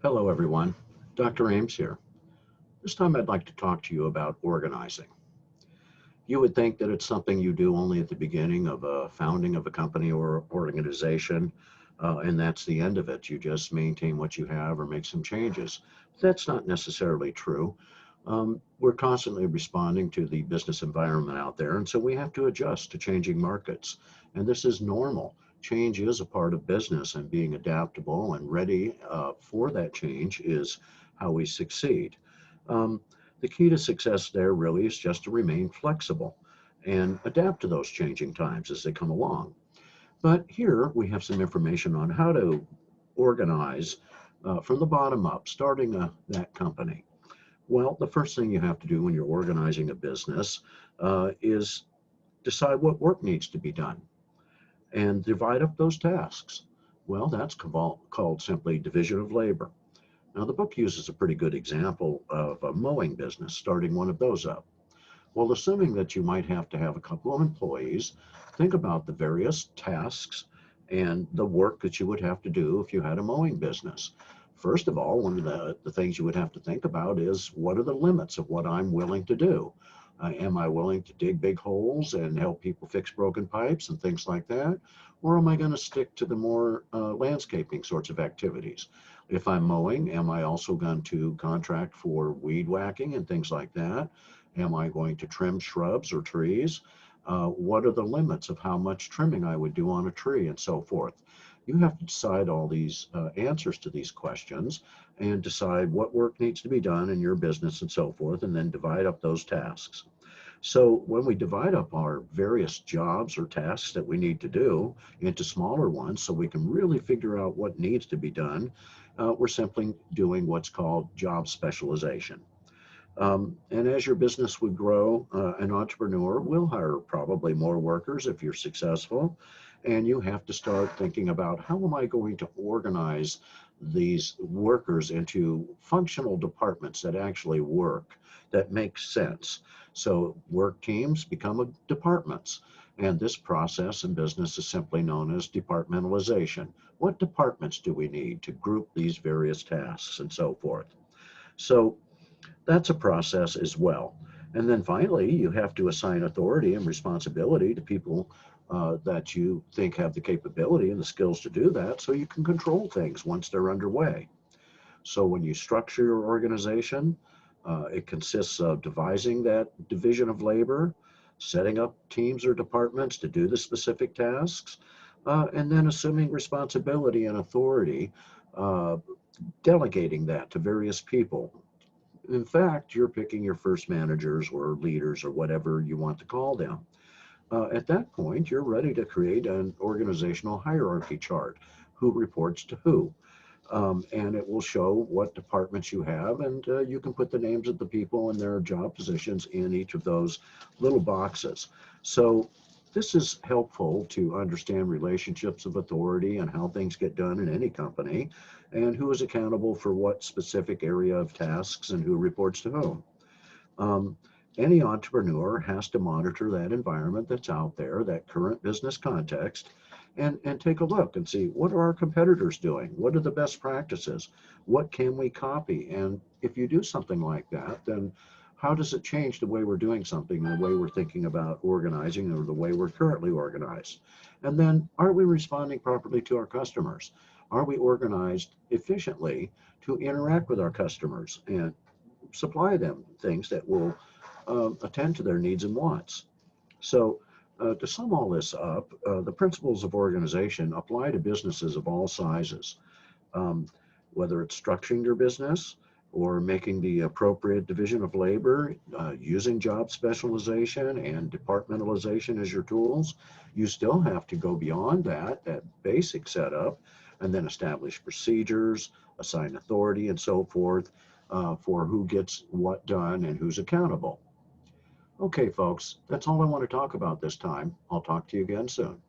Hello, everyone. Dr. Eames here. This time I'd like to talk to you about organizing. You would think that it's something you do only at the beginning of a founding of a company or organization, and that's the end of it. You just maintain what you have or make some changes. That's not necessarily true. We're constantly responding to the business environment out there, and so we have to adjust to changing markets. And this is normal. Change is a part of business, and being adaptable and ready for that change is how we succeed. Um, the key to success there really is just to remain flexible and adapt to those changing times as they come along. But here we have some information on how to organize from the bottom up, starting that company. Well, the first thing you have to do when you're organizing a business is decide what work needs to be done and divide up those tasks. Well, that's called simply division of labor. Now, the book uses a pretty good example of a mowing business, starting one of those up. Well, assuming that you might have to have a couple of employees, think about the various tasks and the work that you would have to do if you had a mowing business. First of all, one of the things you would have to think about is what are the limits of what I'm willing to do? Am I willing to dig big holes and help people fix broken pipes and things like that? Or am I going to stick to the more landscaping sorts of activities? If I'm mowing, am I also going to contract for weed whacking and things like that? Am I going to trim shrubs or trees? What are the limits of how much trimming I would do on a tree and so forth? You have to decide all these answers to these questions and decide what work needs to be done in your business and so forth, and then divide up those tasks. So when we divide up our various jobs or tasks that we need to do into smaller ones so we can really figure out what needs to be done, we're simply doing what's called job specialization. And as your business would grow, an entrepreneur will hire probably more workers if you're successful. And you have to start thinking about how am I going to organize these workers into functional departments that actually work, that make sense. So work teams become departments. And this process in business is simply known as departmentalization. What departments do we need to group these various tasks and so forth? So that's a process as well. And then finally, you have to assign authority and responsibility to people that you think have the capability and the skills to do that so you can control things once they're underway. So when you structure your organization, it consists of devising that division of labor, setting up teams or departments to do the specific tasks, and then assuming responsibility and authority, uh, delegating that to various people. In fact, you're picking your first managers or leaders or whatever you want to call them. At that point, you're ready to create an organizational hierarchy chart, who reports to who. And it will show what departments you have, and you can put the names of the people and their job positions in each of those little boxes. So this is helpful to understand relationships of authority and how things get done in any company, and who is accountable for what specific area of tasks and who reports to whom. Um, any entrepreneur has to monitor that environment that's out there, that current business context, and take a look and see what are our competitors doing? What are the best practices? What can we copy? And if you do something like that, then how does it change the way we're doing something, the way we're thinking about organizing, or the way we're currently organized? And then are we responding properly to our customers? Are we organized efficiently to interact with our customers and supply them things that will attend to their needs and wants? So, to sum all this up, the principles of organization apply to businesses of all sizes, um, whether it's structuring your business or making the appropriate division of labor, using job specialization and departmentalization as your tools. You still have to go beyond that basic setup, and then establish procedures, assign authority, and so forth for who gets what done and who's accountable. Okay, folks, that's all I want to talk about this time. I'll talk to you again soon.